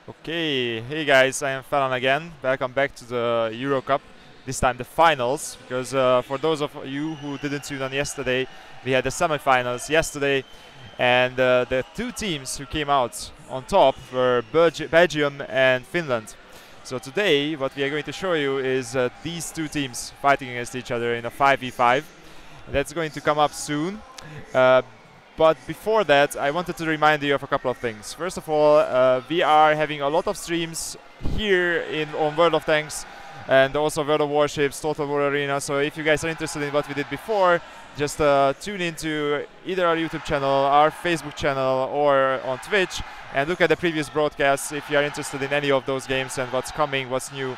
Okay, hey guys, I am Fallon again. Welcome back to the Euro Cup. This time the finals, because for those of you who didn't tune on yesterday, we had the semi-finals yesterday, and the two teams who came out on top were Belgium and Finland. So today, what we are going to show you is these two teams fighting against each other in a 5v5. That's going to come up soon. But before that, I wanted to remind you of a couple of things. First of all, we are having a lot of streams here on World of Tanks and also World of Warships, Total War Arena. So if you guys are interested in what we did before, just tune into either our YouTube channel, our Facebook channel, or on Twitch, and look at the previous broadcasts if you are interested in any of those games and what's coming, what's new.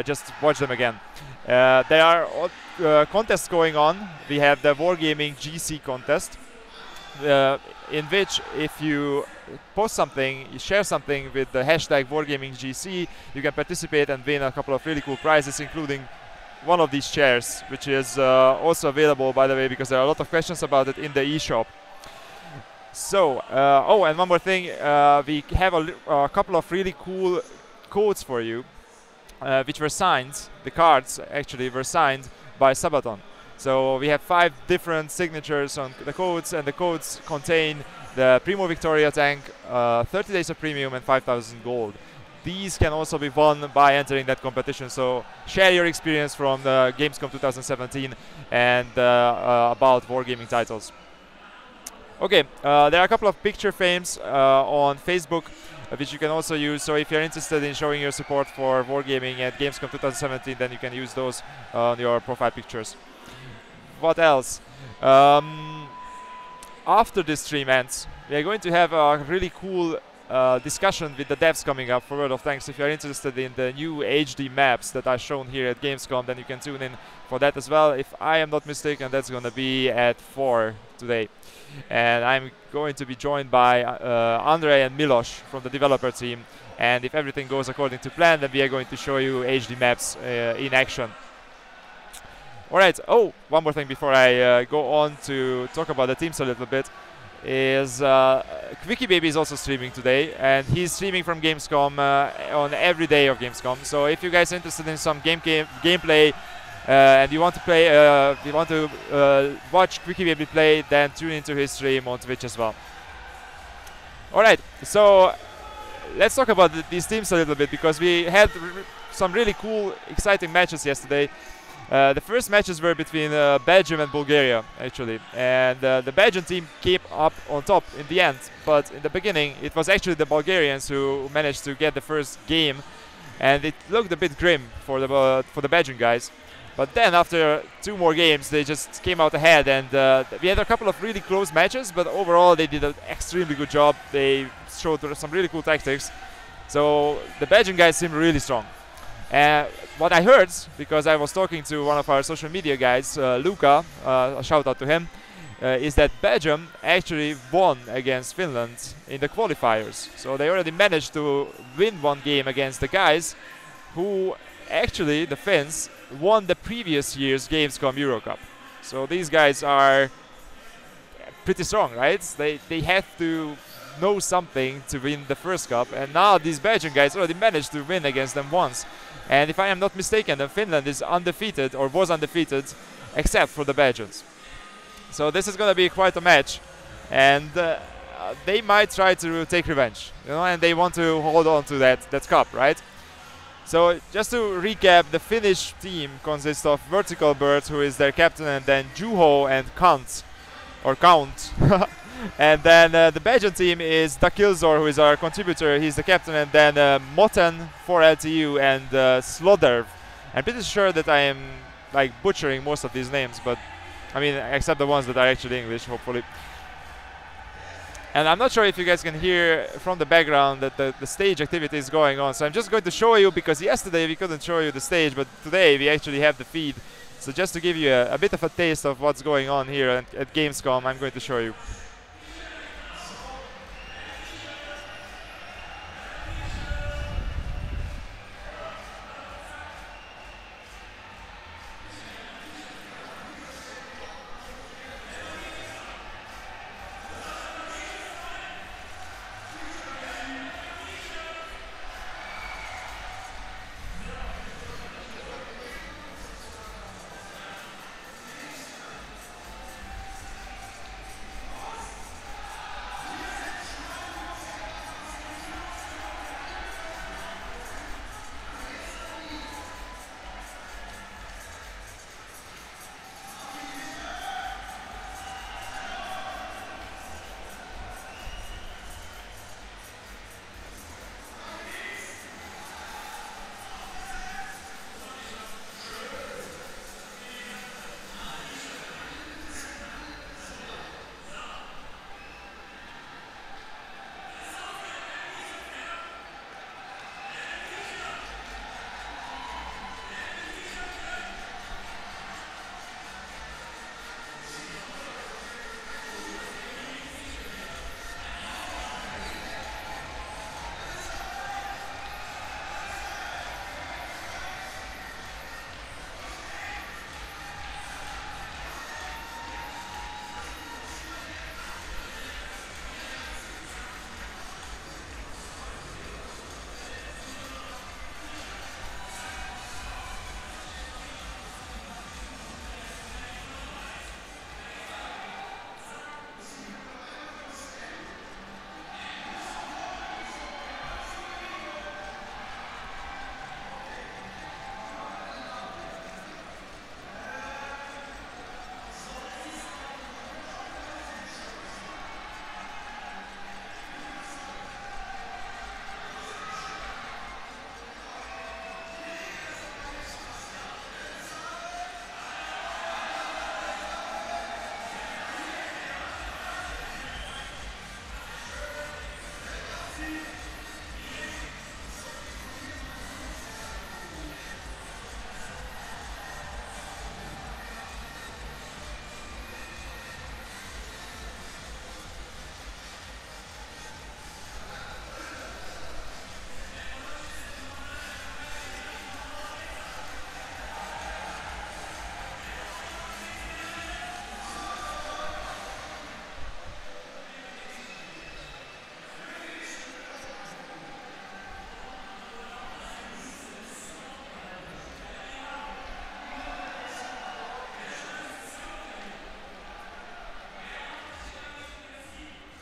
Just watch them again. There are contests going on. We have the WargamingGC contest, in which if you post something, you share something with the hashtag WargamingGC, you can participate and win a couple of really cool prizes, including one of these chairs, which is also available, by the way, because there are a lot of questions about it in the eShop. So, oh, and one more thing, we have a couple of really cool codes for you, which were signed. The cards actually were signed by Sabaton. So we have 5 different signatures on the codes, and the codes contain the Primo Victoria tank, 30 days of premium, and 5,000 gold. These can also be won by entering that competition. So share your experience from the Gamescom 2017 and about wargaming titles. Okay, there are a couple of picture frames on Facebook which you can also use. So if you're interested in showing your support for wargaming at Gamescom 2017, then you can use those on your profile pictures. What else? After this stream ends, we are going to have a really cool discussion with the devs coming up for World of Tanks. If you are interested in the new HD maps that are shown here at Gamescom, then you can tune in for that as well. If I am not mistaken, that's going to be at 4 today. And I'm going to be joined by Andre and Milos from the developer team. And if everything goes according to plan, then we are going to show you HD maps in action. Alright, oh, one more thing before I go on to talk about the teams a little bit is Quickie Baby is also streaming today, and he's streaming from Gamescom on every day of Gamescom. So if you guys are interested in some gameplay and you want to play, you want to watch Quickie Baby play, then tune into his stream on Twitch as well. Alright, so let's talk about these teams a little bit, because we had some really cool, exciting matches yesterday. The first matches were between Belgium and Bulgaria, actually, and the Belgian team came up on top in the end, but in the beginning it was actually the Bulgarians who managed to get the first game, and it looked a bit grim for the Belgian guys. But then after 2 more games they just came out ahead, and we had a couple of really close matches, but overall they did an extremely good job. They showed some really cool tactics, so the Belgian guys seem really strong. What I heard, because I was talking to one of our social media guys, Luca, a shout out to him, is that Belgium actually won against Finland in the qualifiers. So they already managed to win 1 game against the guys who actually, the Finns, won the previous year's Gamescom Euro Cup. So these guys are pretty strong, right? They have to know something to win the first cup, and now these Belgian guys already managed to win against them once. And if I am not mistaken, then Finland is undefeated, or was undefeated, except for the Belgians. So this is going to be quite a match, and they might try to take revenge, you know, and they want to hold on to that cup, right? So just to recap, the Finnish team consists of Vertical Bird, who is their captain, and then Juho and Count. And then the Belgian team is Dakilzor, who is our contributor. He's the captain, and then Moten for LTU and Slodderv. I'm pretty sure that I am like butchering most of these names, but I mean, except the ones that are actually English, hopefully. And I'm not sure if you guys can hear from the background that the stage activity is going on. So I'm just going to show you, because yesterday we couldn't show you the stage, but today we actually have the feed. So just to give you a bit of a taste of what's going on here at Gamescom, I'm going to show you.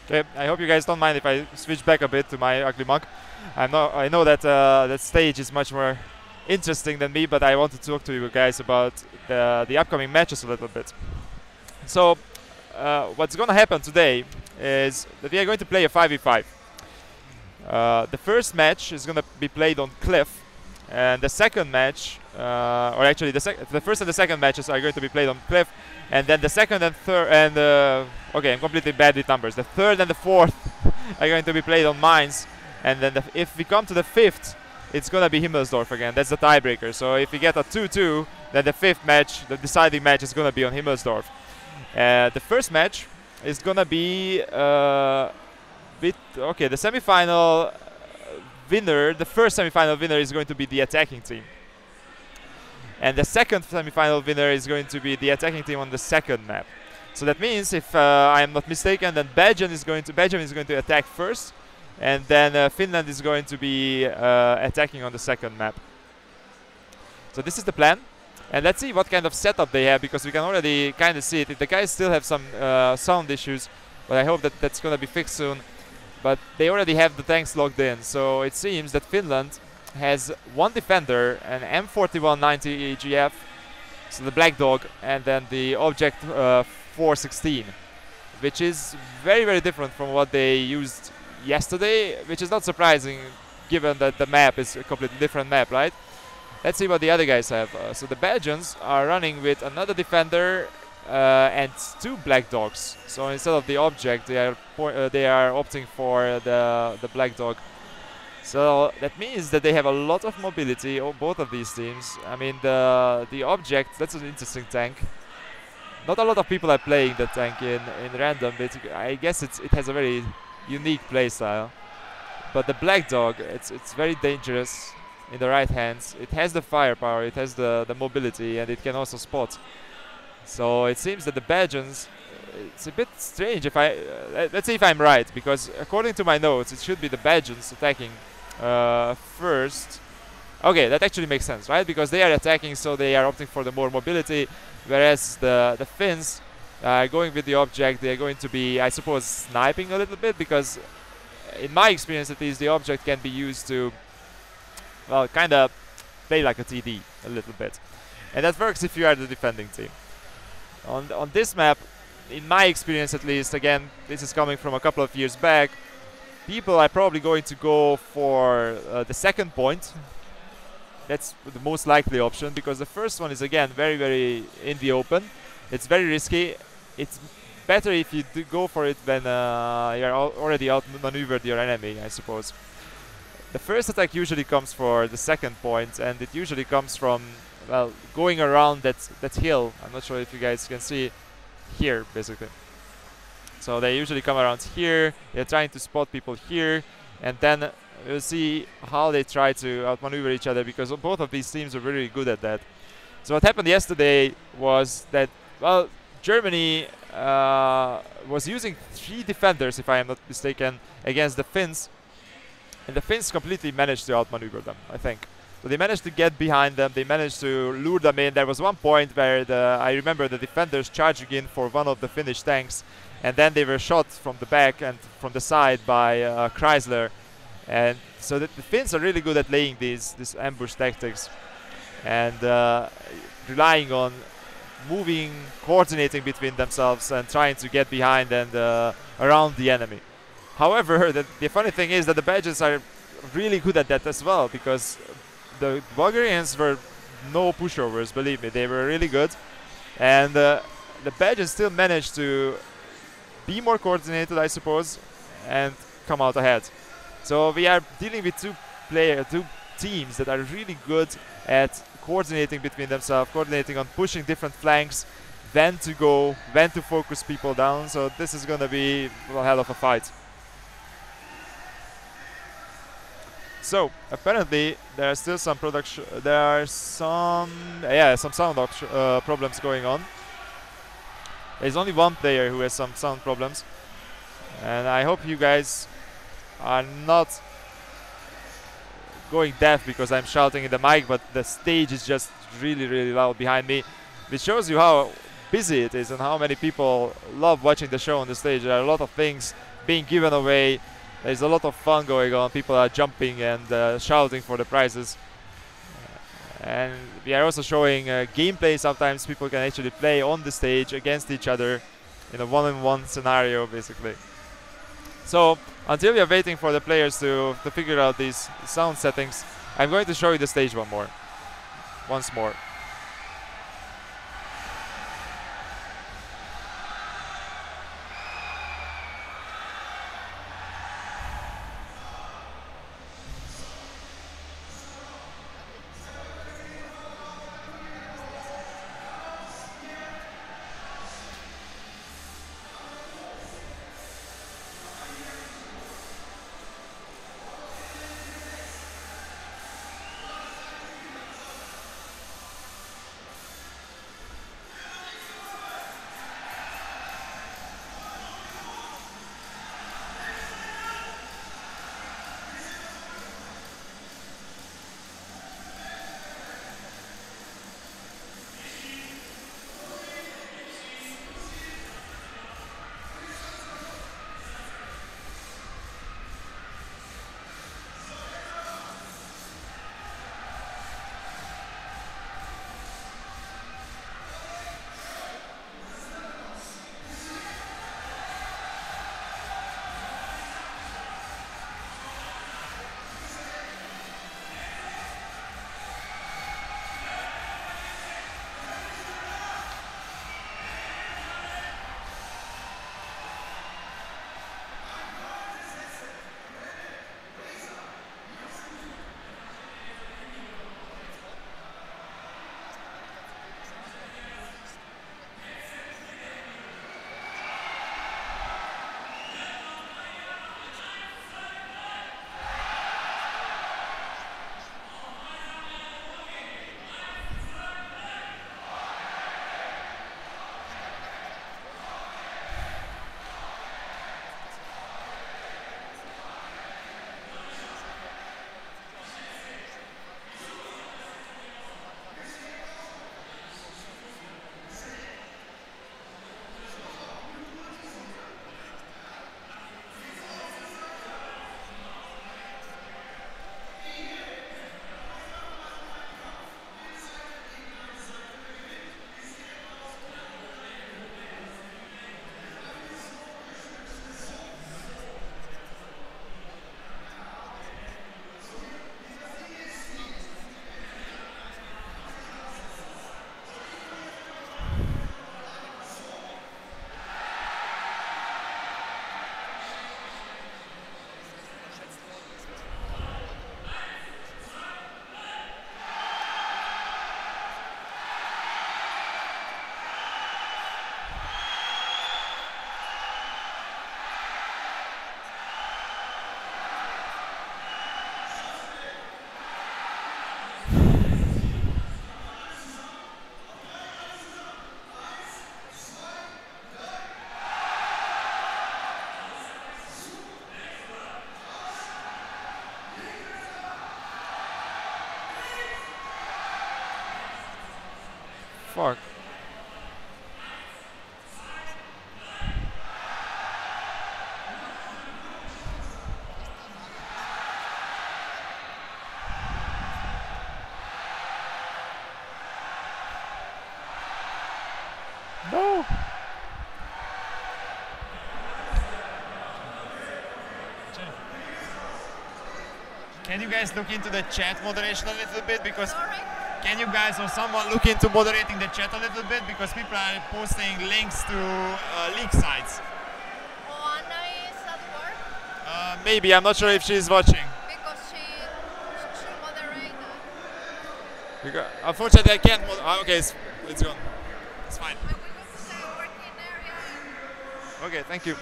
Okay, I hope you guys don't mind if I switch back a bit to my ugly mug. I know that that stage is much more interesting than me, but I want to talk to you guys about the upcoming matches a little bit. So, what's gonna happen today is that we are going to play a 5v5. The first match is gonna be played on Cliff, and the second match, or actually the first and the second matches are going to be played on Cliff, and then the second and third and okay, I'm completely bad with numbers. The third and the fourth are going to be played on Mines, and then if we come to the fifth, it's gonna be Himmelsdorf again. That's the tiebreaker. So if we get a 2-2, then the fifth match, the deciding match, is gonna be on Himmelsdorf. The first match is gonna be okay. The semi-final winner, the first semi-final winner, is going to be the attacking team, and the second semi-final winner is going to be the attacking team on the second map. So that means, if I am not mistaken, then Belgium is going to attack first, and then Finland is going to be attacking on the second map. So this is the plan, and let's see what kind of setup they have, because we can already kind of see it. The guys still have some sound issues, but I hope that that's going to be fixed soon. But they already have the tanks logged in, so it seems that Finland has one defender, an M4190 EGF, so the Black Dog, and then the Object 416, which is very, very different from what they used yesterday, which is not surprising given that the map is a completely different map, right? Let's see what the other guys have. So the Belgians are running with another defender and two Black Dogs. So instead of the Object, they are opting for the Black Dog. So that means that they have a lot of mobility, both of these teams. I mean, the Object, that's an interesting tank. Not a lot of people are playing that tank in random, but I guess it has a very unique playstyle. But the Black Dog, it's very dangerous in the right hands. It has the firepower, it has the mobility, and it can also spot. So it seems that the Belgians, it's a bit strange if let's see if I'm right, because according to my notes, it should be the Belgians attacking first. Okay, that actually makes sense, right? Because they are attacking, so they are opting for the more mobility, whereas the Finns are going with the Object. They are going to be, I suppose, sniping a little bit, because in my experience at least, the Object can be used to, well, kind of play like a TD a little bit. And that works if you are the defending team. On this map, in my experience at least, again, this is coming from a couple of years back, people are probably going to go for the second point. That's the most likely option, because the first one is, again, very, very in the open. It's very risky. It's better if you do go for it when you're already outmaneuvered your enemy, I suppose. The first attack usually comes for the second point, and it usually comes from, well, going around that hill. I'm not sure if you guys can see here, basically. So they usually come around here. They're trying to spot people here, and then we'll see how they try to outmaneuver each other, because both of these teams are really good at that. So what happened yesterday was that, well, Germany was using 3 defenders, if I am not mistaken, against the Finns, and the Finns completely managed to outmaneuver them, I think. So they managed to get behind them, they managed to lure them in. There was one point where I remember the defenders charging in for one of the Finnish tanks, and then they were shot from the back and from the side by Chrysler. And so the Finns are really good at laying these ambush tactics, and relying on moving, coordinating between themselves and trying to get behind and around the enemy. However, the funny thing is that the Belgians are really good at that as well, because the Bulgarians were no pushovers, believe me, they were really good. And the Belgians still managed to be more coordinated, I suppose, and come out ahead. So we are dealing with two teams that are really good at coordinating between themselves, coordinating on pushing different flanks, when to go, when to focus people down. So this is going to be a hell of a fight. So apparently there are still some production. There are some sound problems going on. There's only one player who has some sound problems, and I hope you guys are not going deaf because I'm shouting in the mic, but the stage is just really, really loud behind me, which shows you how busy it is and how many people love watching the show on the stage. There are a lot of things being given away. There's a lot of fun going on. People are jumping and shouting for the prizes. And we are also showing gameplay. Sometimes people can actually play on the stage against each other in a one-on-one scenario, basically. So until we are waiting for the players to figure out these sound settings, I'm going to show you the stage once more. Fuck. No. Can you guys look into the chat moderation a little bit? Because can you guys or someone look into moderating the chat a little bit? Because people are posting links to leak sites. Anna is at work? Maybe, I'm not sure if she's watching. Because she moderated. Because, unfortunately, I can't. Okay, it's gone. It's fine. And we go to the working area. Okay, thank you.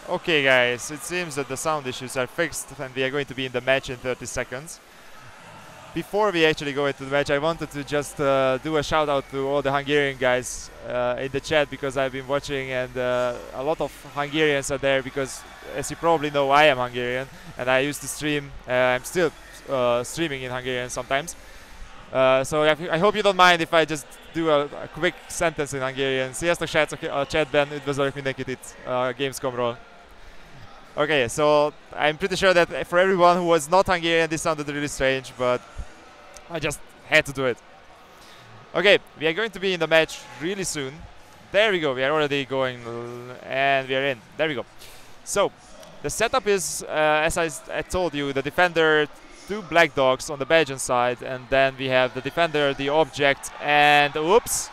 Okay guys, it seems that the sound issues are fixed and we are going to be in the match in 30 seconds. Before we actually go into the match, I wanted to just do a shout out to all the Hungarian guys in the chat, because I've been watching, and a lot of Hungarians are there because, as you probably know, I am Hungarian and I used to stream. I'm still streaming in Hungarian sometimes. So I hope you don't mind if I just do a quick sentence in Hungarian. Sziasztok srácok, a chatben üdvözlök mindenkit itt a Gamescomról. Okay, so I'm pretty sure that for everyone who was not Hungarian, this sounded really strange, but I just had to do it. Okay, we are going to be in the match really soon. There we go, we are already going, and we are in. There we go. So, the setup is, as I told you, the defender, 2 black dogs on the Belgian side, and then we have the defender, the object, and oops!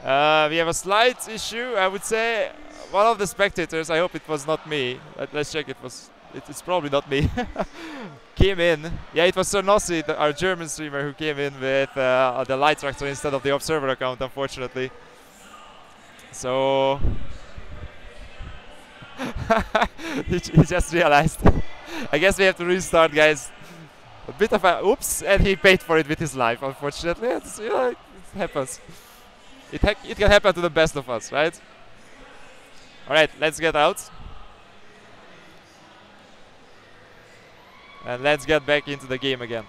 We have a slight issue, I would say. One of the spectators, I hope it was not me, let's check, it's probably not me, came in. Yeah, it was Sir Nossi, our German streamer, who came in with the light tractor instead of the observer account, unfortunately. So he just realized. I guess we have to restart, guys. A bit of a oops, and he paid for it with his life, unfortunately. It's, you know, it happens. It can happen to the best of us, right? Alright, let's get out. And let's get back into the game again.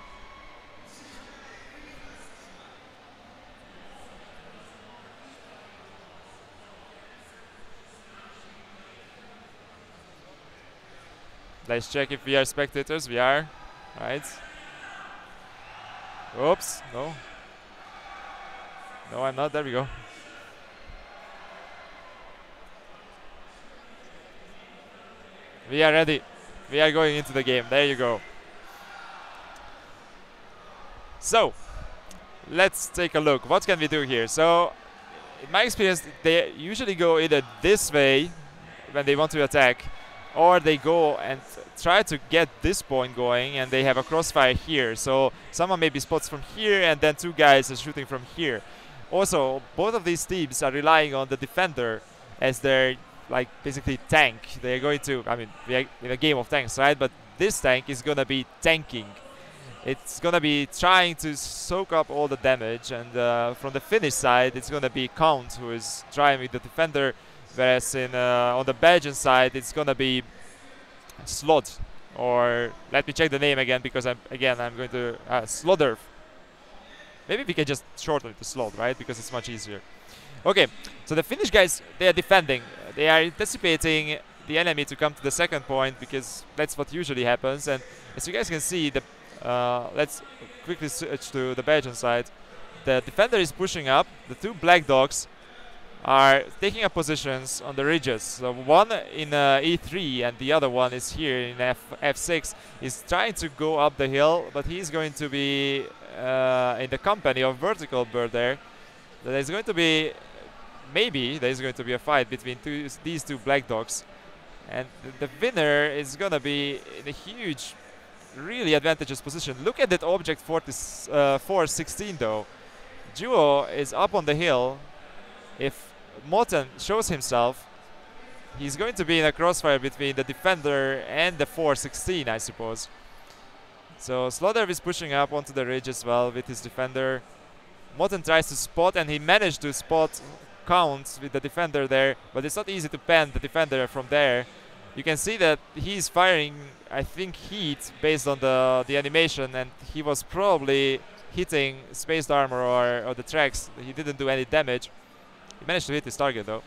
Let's check if we are spectators. We are. Right. Oops. No. No, I'm not. There we go. We are ready. We are going into the game. There you go. So, let's take a look. What can we do here? So, in my experience, they usually go either this way when they want to attack, or they go and try to get this point going, and they have a crossfire here. So, someone maybe spots from here, and then 2 guys are shooting from here. Also, both of these teams are relying on the defender as their, like, basically tank. They're going to, I mean, we are in a game of tanks, right? But this tank is gonna be tanking. It's gonna be trying to soak up all the damage, and from the Finnish side, it's gonna be Count who is driving the defender, whereas on the Belgian side, it's gonna be Slod, or let me check the name again, because I'm going to Slodder. Maybe we can just shorten it to Slod, right? Because it's much easier. Okay, so the Finnish guys, they are defending. They are anticipating the enemy to come to the second point, because that's what usually happens. And as you guys can see, let's quickly switch to the Belgian side. The defender is pushing up. The 2 black dogs are taking up positions on the ridges. So one in E3 and the other one is here in F6. He's trying to go up the hill, but he's going to be in the company of Vertical Bird there. There's going to be, maybe there's going to be a fight between these 2 black dogs. And the winner is going to be in a huge, really advantageous position. Look at that object 416 though. Duo is up on the hill. If Morten shows himself, he's going to be in a crossfire between the defender and the 416, I suppose. So Slaughter is pushing up onto the ridge as well with his defender. Morten tries to spot, and he managed to spot Count with the defender there, but it's not easy to pen the defender from there. You can see that he's firing, I think, heat based on the animation, and he was probably hitting spaced armor or the tracks. He didn't do any damage. He managed to hit his target though.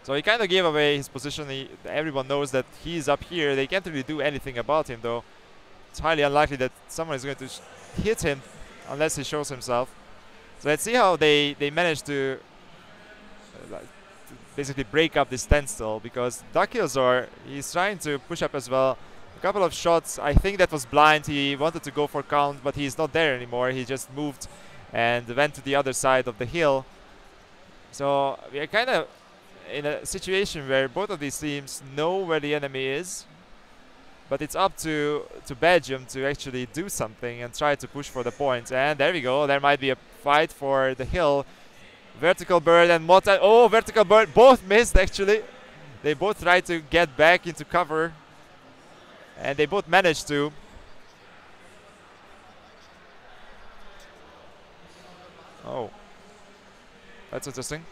So he kind of gave away his position. Everyone knows that he's up here. They can't really do anything about him though. It's highly unlikely that someone is going to hit him unless he shows himself. So let's see how they manage to basically break up this standstill, because Dakilzor, he's trying to push up as well. A couple of shots, I think that was blind. He wanted to go for Count, but he's not there anymore. He just moved and went to the other side of the hill. So we are kind of in a situation where both of these teams know where the enemy is, but it's up to Belgium to actually do something and try to push for the points. And there we go. There might be a fight for the hill. Vertical Bird and Mota. Oh, Vertical Bird both missed actually. They both tried to get back into cover, and they both managed to. Oh, that's interesting.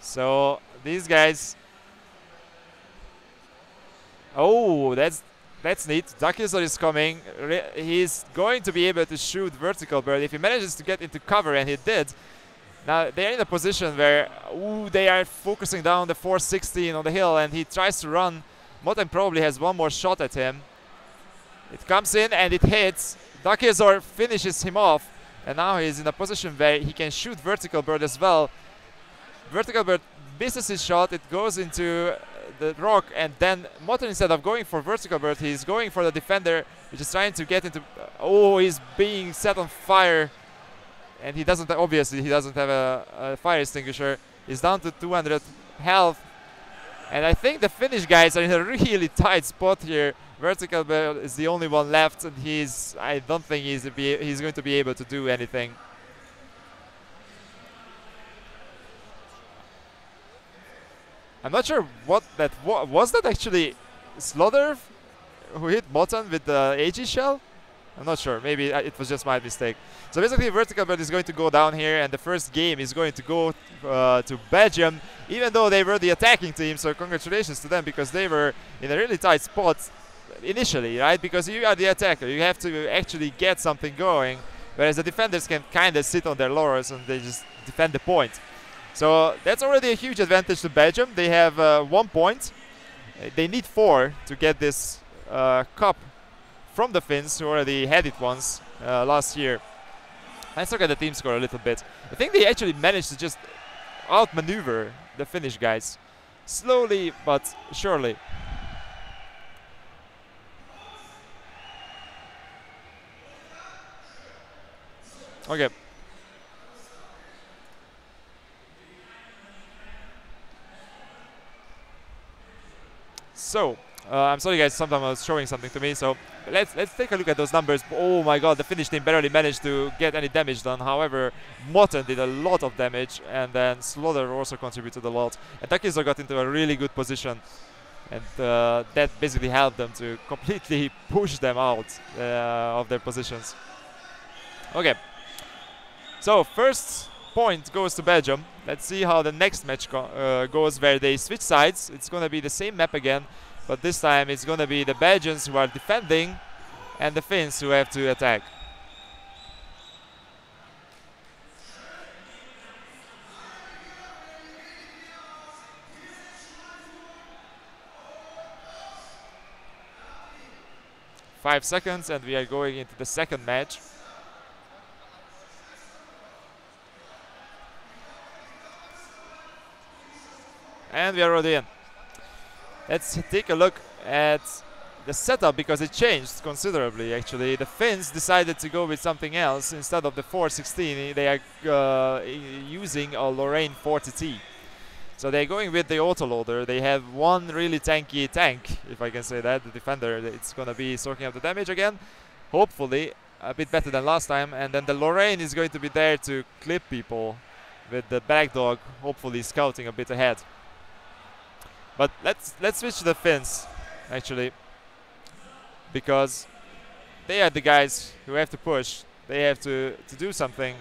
So these guys. Oh, that's neat. Dakizor is coming. He's going to be able to shoot Vertical Bird if he manages to get into cover, and he did. Now they're in a position where they are focusing down the 416 on the hill, and he tries to run. Moten probably has one more shot at him. It comes in and it hits. Dakizor finishes him off, and now he's in a position where he can shoot Vertical Bird as well. Vertical Bird misses his shot. It goes into the rock, and then Moten, instead of going for Vertical Bird, he's going for the defender, which is trying to get into. Oh, he's being set on fire, and he doesn't. Obviously, he doesn't have a fire extinguisher. He's down to 200 health, and I think the Finnish guys are in a really tight spot here. Vertical Bird is the only one left, and I don't think he's going to be able to do anything. I'm not sure what that was. That actually Slaughter who hit Moten with the AG shell? I'm not sure. Maybe it was just my mistake. So basically, Vertical Bird is going to go down here, and the first game is going to go to Belgium, even though they were the attacking team. So congratulations to them, because they were in a really tight spot initially, right? Because you are the attacker, you have to actually get something going, whereas the defenders can kind of sit on their laurels and they just defend the point. So that's already a huge advantage to Belgium. They have 1 point. They need 4 to get this cup from the Finns, who already had it once last year. Let's look at the team score a little bit. I think they actually managed to just outmaneuver the Finnish guys. Slowly but surely. Okay. So, I'm sorry guys, sometimes I was showing something to me, so let's take a look at those numbers. Oh my god, the Finnish team barely managed to get any damage done. However, Moten did a lot of damage, and then Slaughter also contributed a lot. And Dakizor got into a really good position, and that basically helped them to completely push them out of their positions. Okay, so first point goes to Belgium. Let's see how the next match goes, where they switch sides. It's going to be the same map again, but this time it's going to be the Belgians who are defending and the Finns who have to attack. Five seconds and we are going into the second match. And we are already in. Let's take a look at the setup, because it changed considerably actually. The Finns decided to go with something else. Instead of the 416, they are using a Lorraine 40T. So they're going with the autoloader. They have one really tanky tank, if I can say that, the defender. It's going to be soaking up the damage again, hopefully a bit better than last time. And then the Lorraine is going to be there to clip people, with the Black Dog hopefully scouting a bit ahead. But let's switch to the Finns, actually, because they are the guys who have to push. They have to do something,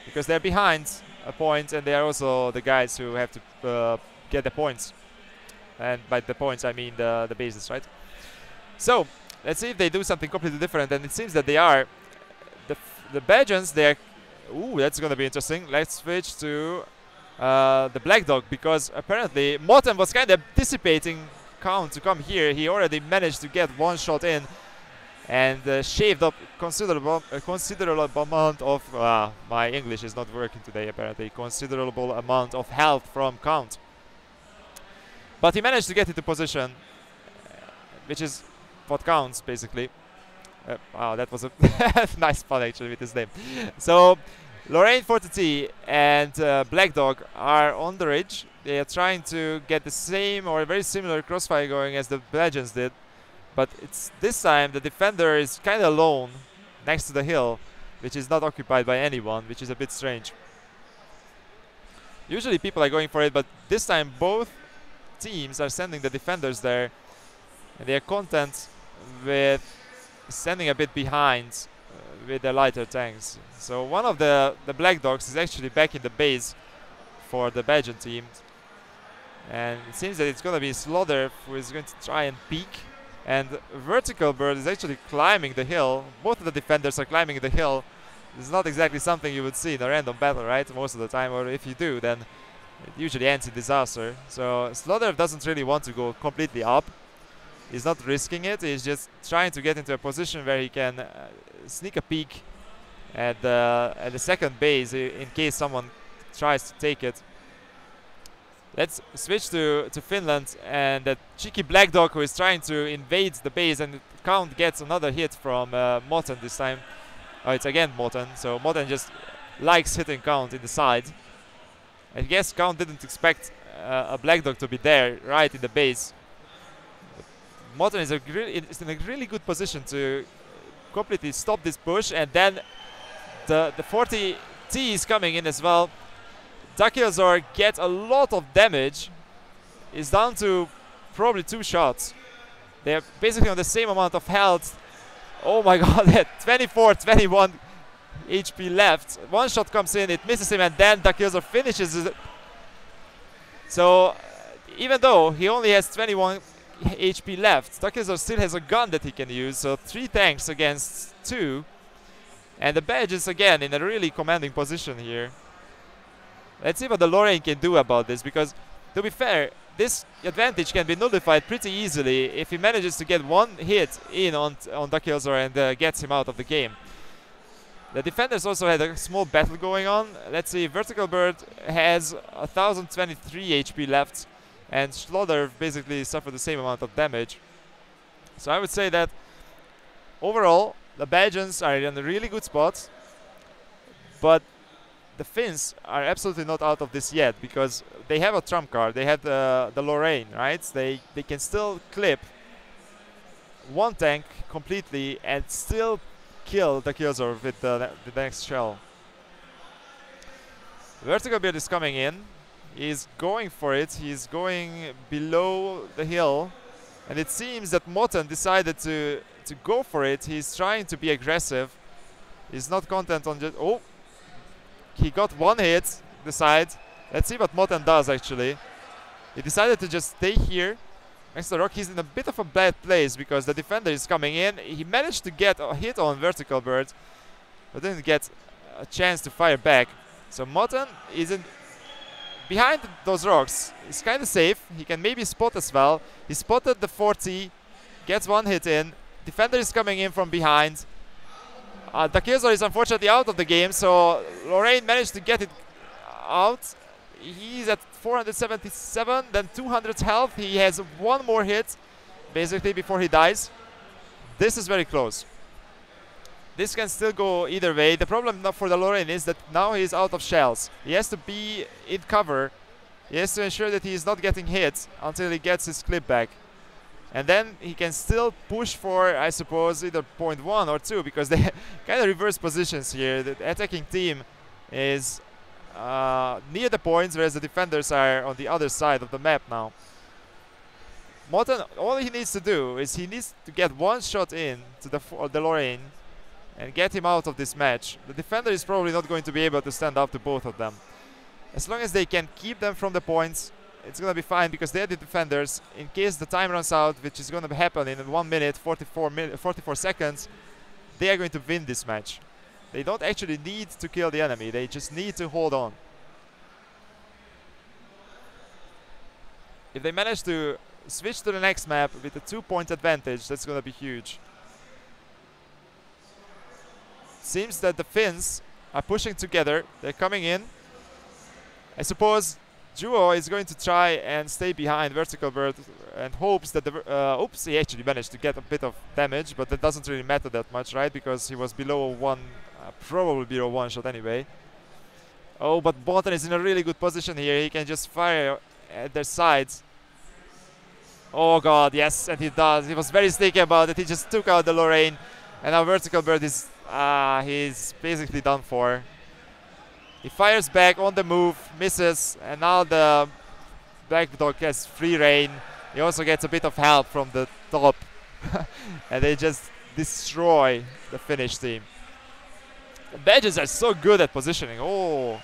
because they're behind a point, and they are also the guys who have to get the points. And by the points, I mean the bases, right? So let's see if they do something completely different, and it seems that they are. The Belgians, they're. Ooh, that's going to be interesting. Let's switch to the Black Dog, because apparently Moten was kind of anticipating Count to come here. He already managed to get one shot in and shaved up considerable amount of my English is not working today, apparently. Considerable amount of health from Count, but he managed to get into position, which is what counts basically. Wow, that was a nice fun actually with his name. So Lorraine 40T and Black Dog are on the ridge. They are trying to get the same or very similar crossfire going as the Belgians did, but it's this time the defender is kind of alone next to the hill, which is not occupied by anyone, which is a bit strange. Usually people are going for it, but this time both teams are sending the defenders there, and they are content with standing a bit behind with the lighter tanks. So one of the Black Dogs is actually back in the base for the Belgian team, and it seems that it's going to be Slaughter who is going to try and peek, and Vertical Bird is actually climbing the hill. Both of the defenders are climbing the hill. It's not exactly something you would see in a random battle, right? Most of the time, or if you do, then it usually ends in disaster. So Slaughter doesn't really want to go completely up. He's not risking it. He's just trying to get into a position where he can sneak a peek at the second base in case someone tries to take it. Let's switch to Finland and that cheeky Black Dog who is trying to invade the base, and Count gets another hit from Moten this time. Oh, it's again Moten, so Moten just likes hitting Count in the side. I guess Count didn't expect a Black Dog to be there right in the base. Moten is in a really good position to completely stop this push, and then the 40T is coming in as well. Dakilzor gets a lot of damage. He's down to probably 2 shots. They're basically on the same amount of health. Oh my god, they had 24, 21 HP left. One shot comes in, it misses him, and then Dakilzor finishes it. So even though he only has 21 HP left, Dakilzor still has a gun that he can use. So 3 tanks against 2. And the badge is again in a really commanding position here. Let's see what the Lorraine can do about this, because to be fair, this advantage can be nullified pretty easily if he manages to get one hit in on Dakilzor and gets him out of the game. The defenders also had a small battle going on. Let's see, Vertical Bird has 1023 HP left, and Slaughter basically suffered the same amount of damage. So I would say that overall, the Belgians are in a really good spot, but the Finns are absolutely not out of this yet, because they have a trump card. They have the Lorraine, right? They can still clip one tank completely and still kill the Dakilzor with the next shell. Vertical Beard is coming in. He's going for it. He's going below the hill, and it seems that Moten decided to go for it. He's trying to be aggressive. He's not content on just... Oh! He got one hit, the side. Let's see what Moten does actually. He decided to just stay here next to the rock. He's in a bit of a bad place because the defender is coming in. He managed to get a hit on Vertical Bird, but didn't get a chance to fire back. So Moten is behind those rocks. He's kind of safe. He can maybe spot as well. He spotted the 40, gets one hit in. Defender is coming in from behind. Dakilzor is unfortunately out of the game, so Lorraine managed to get it out. He's at 477, then 200 health. He has one more hit, basically, before he dies. This is very close. This can still go either way. The problem for the Lorraine is that now he's out of shells. He has to be in cover. He has to ensure that he is not getting hit until he gets his clip back. And then he can still push for, I suppose, either point 1 or 2, because they kind of reverse positions here. The attacking team is near the points, whereas the defenders are on the other side of the map now. Moten, all he needs to do is he needs to get one shot in to the Lorraine and get him out of this match. The defender is probably not going to be able to stand up to both of them. As long as they can keep them from the points, it's going to be fine, because they're the defenders. In case the time runs out, which is going to happen in 1 minute, 44 seconds, they are going to win this match. They don't actually need to kill the enemy, they just need to hold on. If they manage to switch to the next map with a 2-point advantage, that's going to be huge. Seems that the Finns are pushing together, they're coming in. I suppose Duo is going to try and stay behind Vertical Bird and hopes that the... oops, he actually managed to get a bit of damage, but that doesn't really matter that much, right? Because he was below 1, probably below 1 shot anyway. Oh, but Bolton is in a really good position here. He can just fire at their sides. Oh god, yes, and he does. He was very sneaky about it. He just took out the Lorraine. And now Vertical Bird is... he's basically done for. He fires back on the move, misses, and now the Black Dog has free reign. He also gets a bit of help from the top. And they just destroy the Finnish team. The Belgians are so good at positioning. Oh,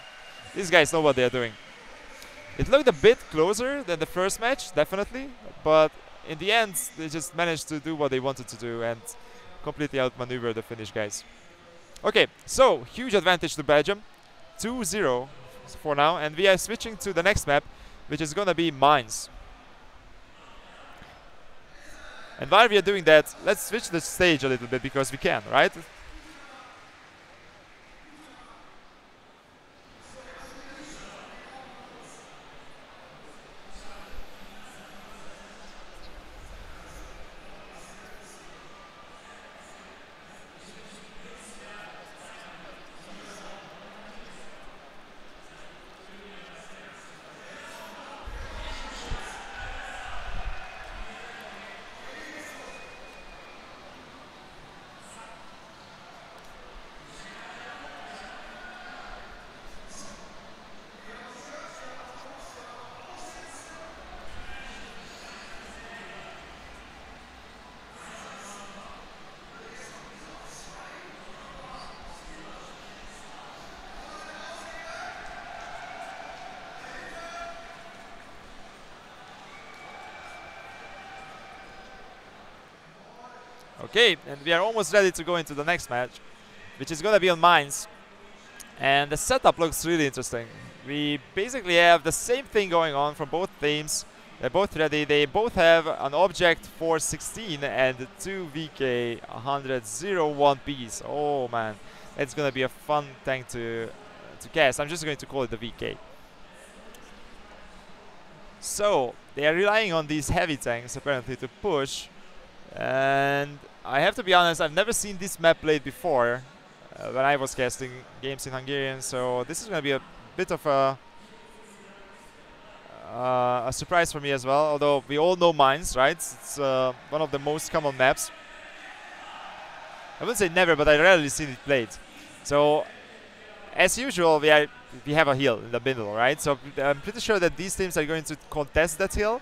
these guys know what they're doing. It looked a bit closer than the first match, definitely, but in the end they just managed to do what they wanted to do and completely outmaneuver the Finnish guys. Okay, so huge advantage to Belgium, 2-0 for now, and we are switching to the next map, which is gonna be Mines. And while we are doing that, let's switch the stage a little bit because we can, right? Okay, and we are almost ready to go into the next match, which is going to be on Mines. And the setup looks really interesting. We basically have the same thing going on from both teams. They're both ready. They both have an Object 416 and 2 VK 100-01 Bs. Oh man, it's going to be a fun tank to cast. I'm just going to call it the VK. So, they are relying on these heavy tanks apparently to push. And I have to be honest, I've never seen this map played before when I was casting games in Hungarian, so this is going to be a bit of a surprise for me as well, although we all know Mines, right? It's one of the most common maps. I wouldn't say never, but I rarely seen it played. So, as usual, we have a hill in the middle, right? So I'm pretty sure that these teams are going to contest that hill.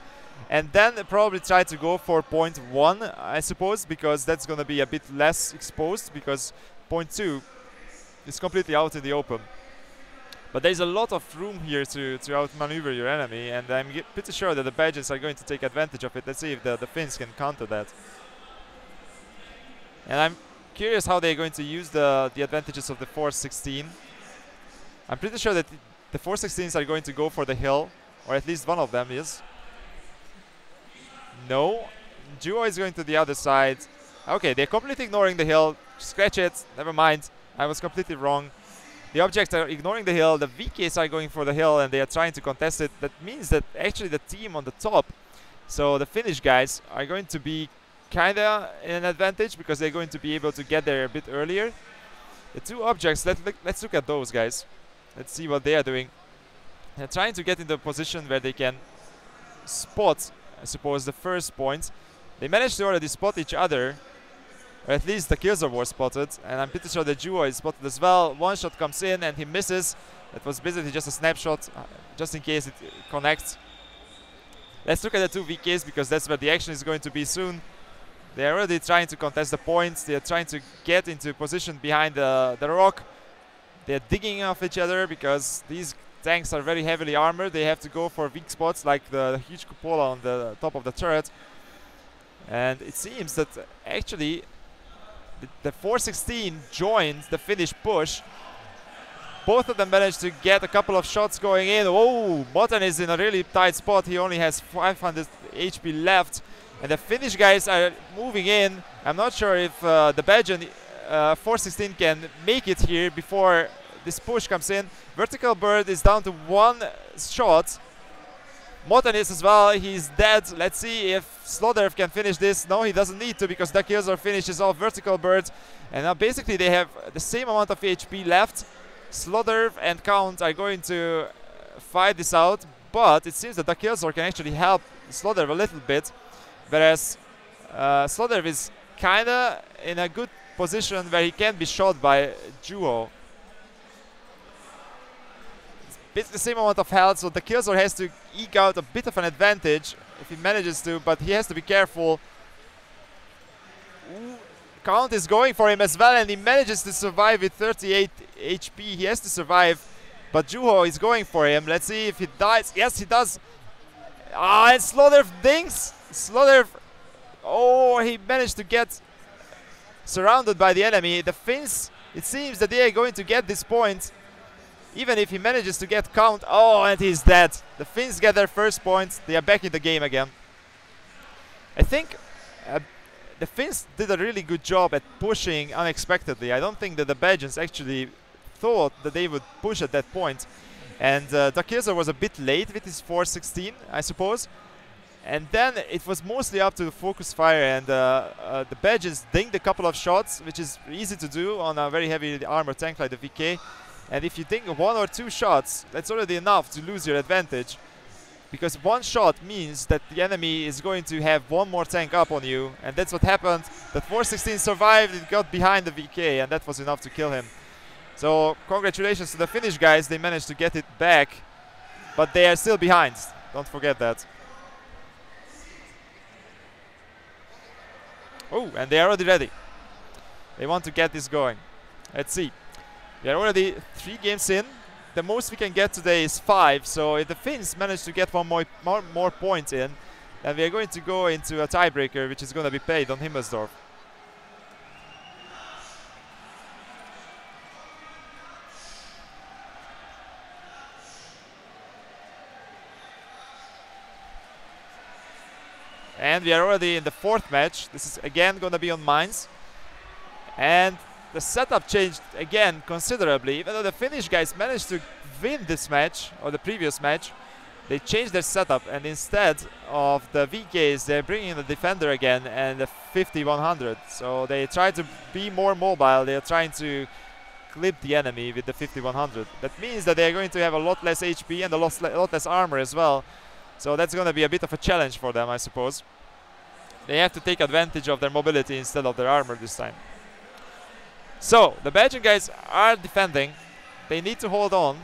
And then probably try to go for point 1, I suppose, because that's going to be a bit less exposed, because point 2 is completely out in the open. But there's a lot of room here to outmaneuver your enemy, and I'm pretty sure that the Belgians are going to take advantage of it. Let's see if the Finns can counter that. And I'm curious how they're going to use the advantages of the 416. I'm pretty sure that the 416s are going to go for the hill, or at least one of them is. No, Duo is going to the other side. Okay, they're completely ignoring the hill. Scratch it, never mind. I was completely wrong. The Objects are ignoring the hill. The VKs are going for the hill and they are trying to contest it. That means that actually the team on the top, so the Finnish guys, are going to be kinda in an advantage because they're going to be able to get there a bit earlier. The two Objects, let's look at those guys. Let's see what they are doing. They're trying to get into a position where they can spot, I suppose, the first point. They managed to already spot each other, or at least the kills were spotted, and I'm pretty sure the Duo is spotted as well. One shot comes in and he misses. That was basically just a snapshot, just in case it connects. Let's look at the two VKs because that's where the action is going to be soon. They are already trying to contest the points. They are trying to get into position behind the rock. They are digging off each other because these tanks are very heavily armored. They have to go for weak spots like the huge cupola on the top of the turret. And it seems that actually the 416 joined the Finnish push. Both of them managed to get a couple of shots going in. Oh, Botan is in a really tight spot. He only has 500 HP left. And the Finnish guys are moving in. I'm not sure if the Belgian 416 can make it here before this push comes in. Vertical Bird is down to one shot. Motan is as well, he's dead. Let's see if Slaughter can finish this. No, he doesn't need to because the kills are finishes off Vertical Bird. And now basically they have the same amount of HP left. Slaughter and Count are going to fight this out, but it seems that the Killzor can actually help Slaughter a little bit, whereas Slaughter is kinda in a good position where he can be shot by Juho. It's the same amount of health, so the Killzor has to eke out a bit of an advantage if he manages to, but he has to be careful. Ooh, Count is going for him as well, and he manages to survive with 38 HP. He has to survive, but Juho is going for him. Let's see if he dies. Yes, he does. Ah, and Slaughter dings. Slaughter. Oh, he managed to get surrounded by the enemy. The Finns, it seems that they are going to get this point, even if he manages to get Count. Oh, and he's dead. The Finns get their first point. They are back in the game again. I think the Finns did a really good job at pushing unexpectedly. I don't think that the Belgians actually thought that they would push at that point. And Killzor was a bit late with his 416, I suppose. And then it was mostly up to the focus fire, and the Belgians dinged a couple of shots, which is easy to do on a very heavy armored tank like the VK. And if you ding 1 or 2 shots, that's already enough to lose your advantage. Because 1 shot means that the enemy is going to have 1 more tank up on you, and that's what happened. The 416 survived, it got behind the VK, and that was enough to kill him. So congratulations to the Finnish guys, they managed to get it back, but they are still behind, don't forget that. Oh, and they are already ready. They want to get this going. Let's see. We are already 3 games in. The most we can get today is 5, so if the Finns manage to get one more point in, then we are going to go into a tiebreaker, which is going to be paid on Himmelsdorf. And we are already in the 4th match. This is again going to be on mines. And the setup changed again considerably. Even though the Finnish guys managed to win this match, or the previous match, they changed their setup. And instead of the VKs, they're bringing in the Defender again and the 50-100. So they try to be more mobile. They're trying to clip the enemy with the 50-100. That means that they're going to have a lot less HP and a lot less armor as well. So that's going to be a bit of a challenge for them, I suppose. They have to take advantage of their mobility instead of their armor this time. So, the Belgian guys are defending. They need to hold on.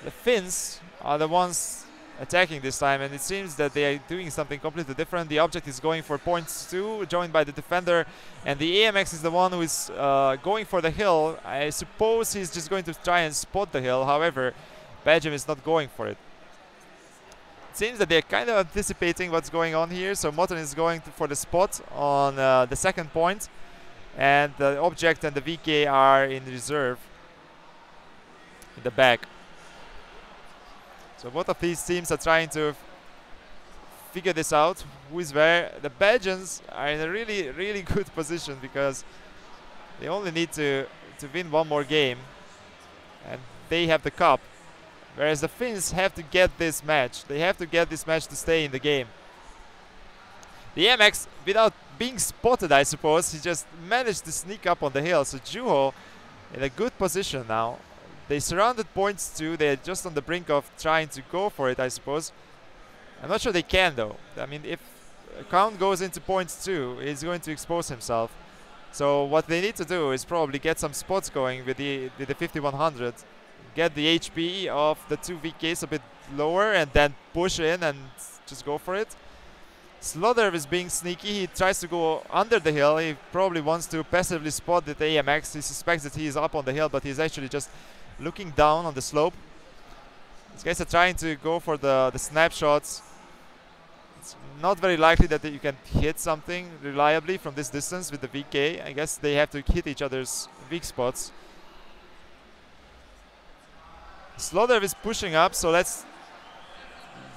The Finns are the ones attacking this time, and it seems that they are doing something completely different. The object is going for points 2, joined by the Defender, and the AMX is the one who is going for the hill. I suppose he's just going to try and spot the hill. However, Belgium is not going for it. It seems that they're kind of anticipating what's going on here, so Motten is going for the spot on the 2nd point, and the object and the VK are in reserve in the back. So both of these teams are trying to figure this out, who is where. The Belgians are in a really, really good position because they only need to win 1 more game, and they have the cup. Whereas the Finns have to get this match. They have to get this match to stay in the game. The MX, without being spotted, I suppose, he just managed to sneak up on the hill. So Juho in a good position now. They surrounded points 2. They're just on the brink of trying to go for it, I suppose. I'm not sure they can, though. I mean, if Count goes into points 2, he's going to expose himself. So what they need to do is probably get some spots going with the 5100. Get the HP of the 2 VKs a bit lower and then push in and just go for it. Slaughter is being sneaky. He tries to go under the hill. He probably wants to passively spot the AMX. He suspects that he is up on the hill, but he's actually just looking down on the slope. These guys are trying to go for the snapshots. It's not very likely that you can hit something reliably from this distance with the VK. I guess they have to hit each other's weak spots. Slaughter is pushing up, so let's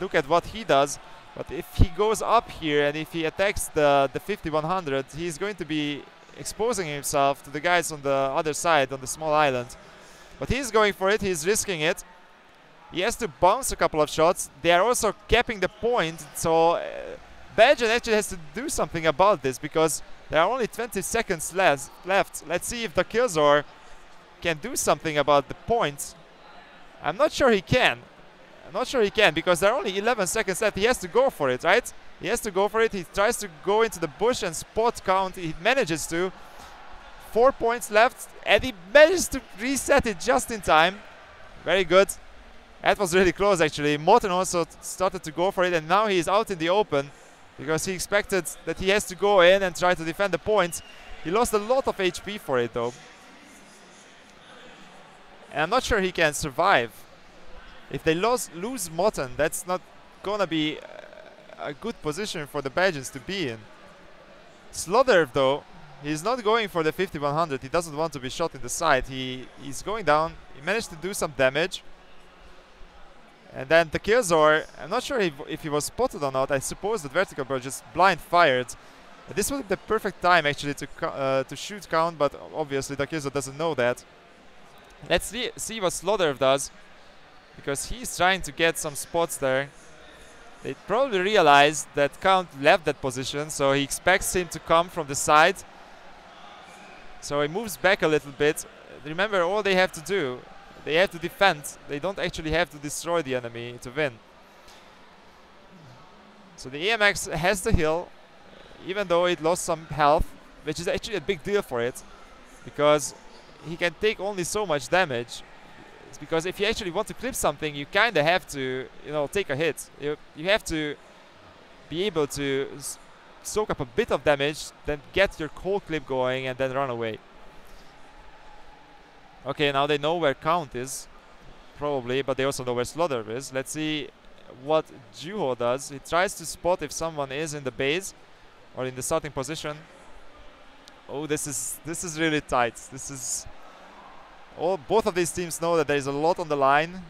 look at what he does. But if he goes up here and if he attacks the 5100, he's going to be exposing himself to the guys on the other side, on the small island. But he's going for it, he's risking it. He has to bounce a couple of shots. They are also capping the point, so Belgium actually has to do something about this because there are only 20 seconds left. Let's see if the Killzor can do something about the points. I'm not sure he can. I'm not sure he can, because there are only 11 seconds left. He has to go for it, right? He has to go for it. He tries to go into the bush and spot count. He manages to. 4 points left, and he manages to reset it just in time. Very good. That was really close, actually. Morten also started to go for it, and now he is out in the open because he expected that he has to go in and try to defend the points. He lost a lot of HP for it, though. And I'm not sure he can survive. If they lose Morten, that's not gonna be a good position for the Belgians to be in. Slaughter, though, he's not going for the 5100. He doesn't want to be shot in the side. He's going down. He managed to do some damage. And then the Killzor, I'm not sure if he was spotted or not. I suppose that Vertical Bird just blind fired. This was the perfect time actually to shoot count, but obviously the Killzor doesn't know that. Let's see what Slaughter does, because he's trying to get some spots there. They probably realized that Count left that position, so he expects him to come from the side. So he moves back a little bit. Remember, all they have to do, they have to defend. They don't actually have to destroy the enemy to win. So the EMX has the hill, even though it lost some health, which is actually a big deal for it, because he can take only so much damage. It's because if you actually want to clip something, you kind of have to, you know, take a hit. You have to be able to soak up a bit of damage, then get your whole clip going, and then run away. Okay, now they know where Count is, probably, but they also know where Slaughter is. Let's see what Juho does. He tries to spot if someone is in the base or in the starting position. Oh, this is really tight. This is both of these teams know that there is a lot on the line.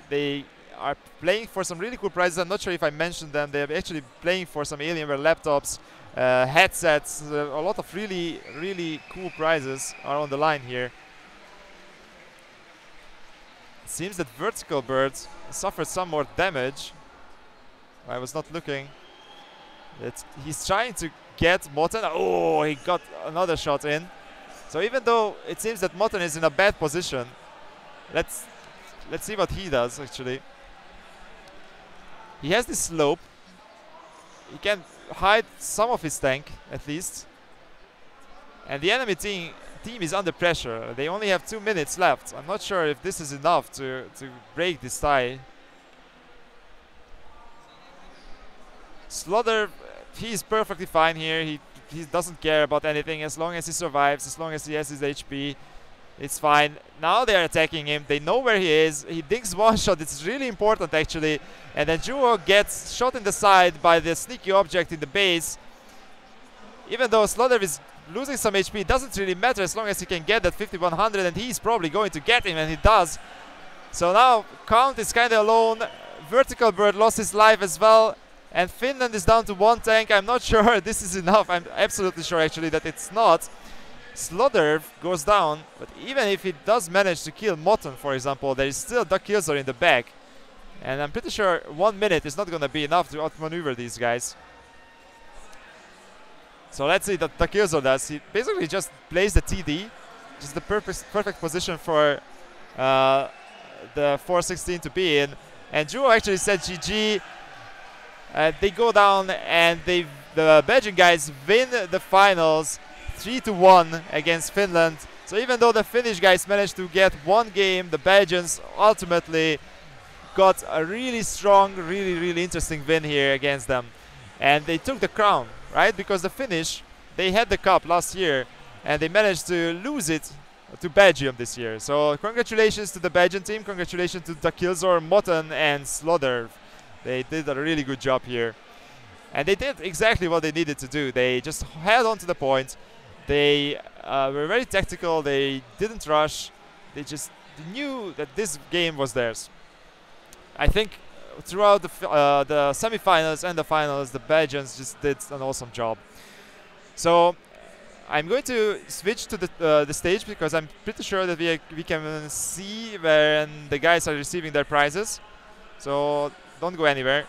They are playing for some really cool prizes. I'm not sure if I mentioned them. They're actually playing for some Alienware laptops, headsets. A lot of really cool prizes are on the line here. It seems that Vertical Bird suffered some more damage. I was not looking. He's trying to get Morten. Oh, he got another shot in. So even though it seems that Morten is in a bad position, let's see what he does actually. He has this slope. He can hide some of his tank at least. And the enemy team is under pressure. They only have 2 minutes left. I'm not sure if this is enough to break this tie. Slaughter, he's perfectly fine here. He doesn't care about anything as long as he survives, as long as he has his HP. It's fine. Now they're attacking him. They know where he is. He digs one shot. It's really important actually. And then Juho gets shot in the side by the sneaky object in the base. Even though Slaughter is losing some HP, it doesn't really matter as long as he can get that 5100, and he's probably going to get him, and he does. So now Count is kind of alone. Vertical Bird lost his life as well. And Finland is down to 1 tank. I'm not sure this is enough. I'm absolutely sure actually that it's not. Slaughter goes down, but even if he does manage to kill Morten, for example, there is still the Killzor in the back. And I'm pretty sure 1 minute is not going to be enough to outmaneuver these guys. So let's see what the Killzor does. He basically just plays the TD, just the perfect position for the 416 to be in. And Juho actually said GG. They go down, and the Belgian guys win the finals 3-1 against Finland. So even though the Finnish guys managed to get 1 game, the Belgians ultimately got a really strong, really interesting win here against them. And they took the crown, right? Because the Finnish, they had the cup last year, and they managed to lose it to Belgium this year. So congratulations to the Belgian team, congratulations to the Killzor, Morten and Slaughter. They did a really good job here. And they did exactly what they needed to do. They just held on to the point. They were very tactical. They didn't rush. They just knew that this game was theirs. I think throughout the semi-finals and the finals, the Belgians just did an awesome job. So I'm going to switch to the stage, because I'm pretty sure that we can see when the guys are receiving their prizes. So don't go anywhere.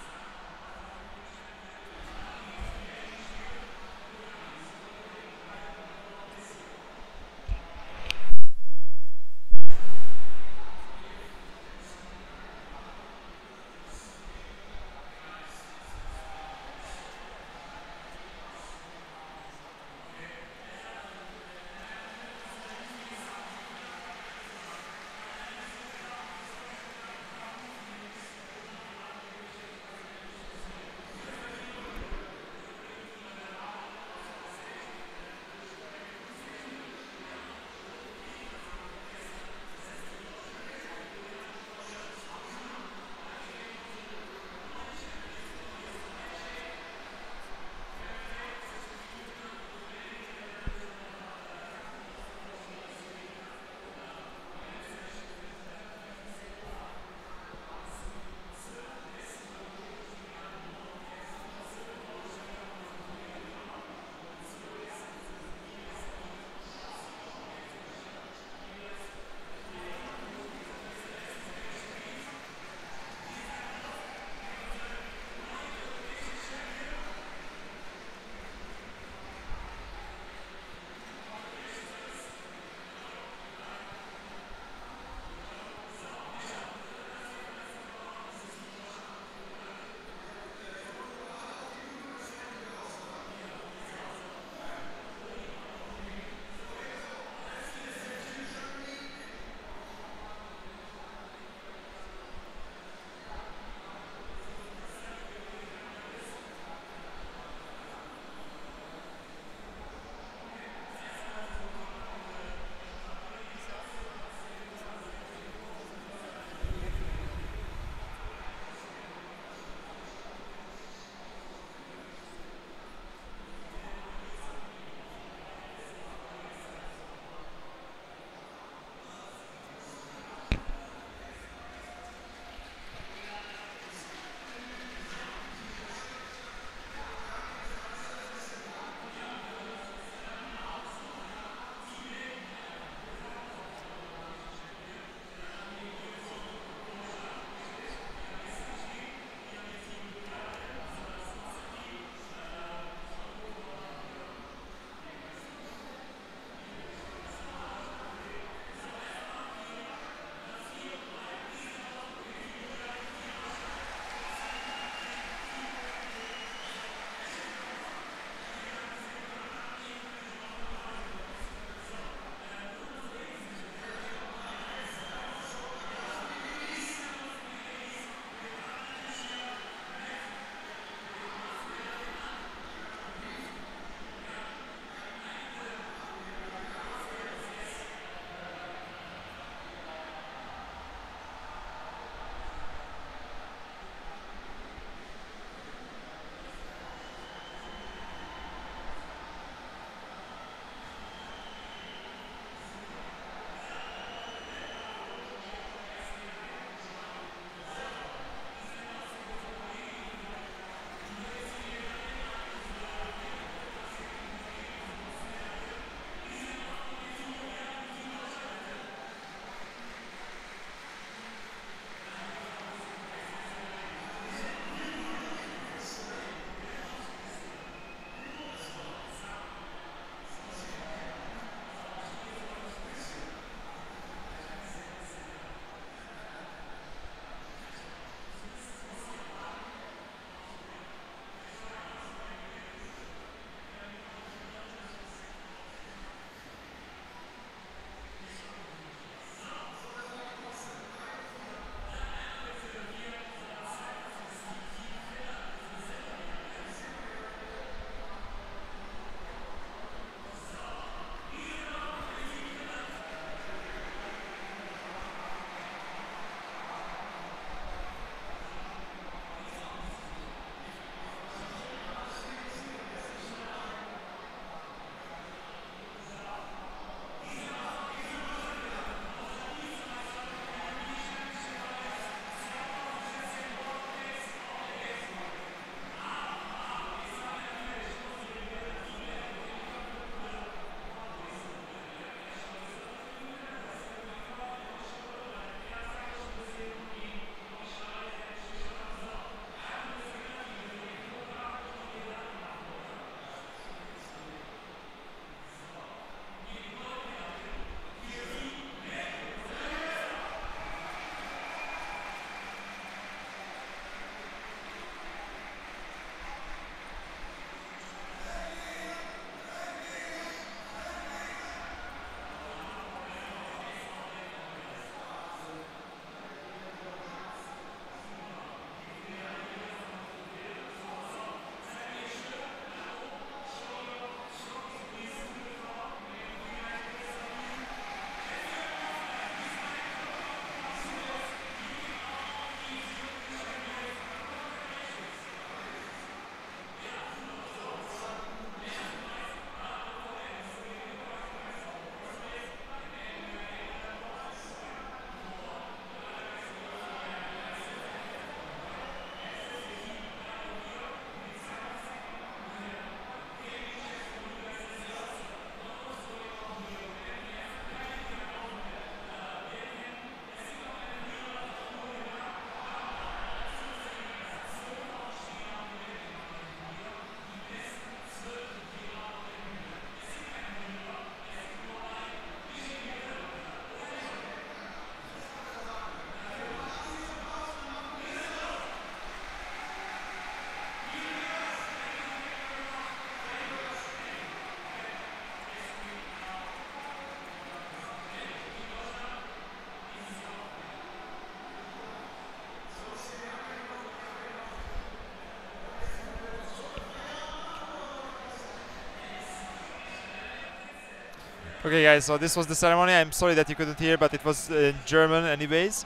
Okay, guys, so this was the ceremony. I'm sorry that you couldn't hear, but it was in German anyways.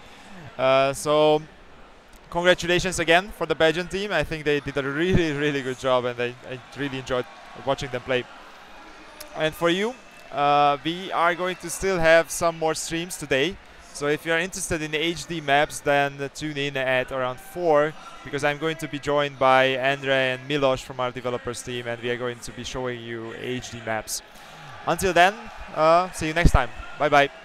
So congratulations again for the Belgian team. I think they did a really, really good job, and I really enjoyed watching them play. And for you, we are going to still have some more streams today. So if you are interested in HD maps, then tune in at around 4, because I'm going to be joined by Andre and Milos from our developers team, and we are going to be showing you HD maps. Until then, see you next time. Bye bye.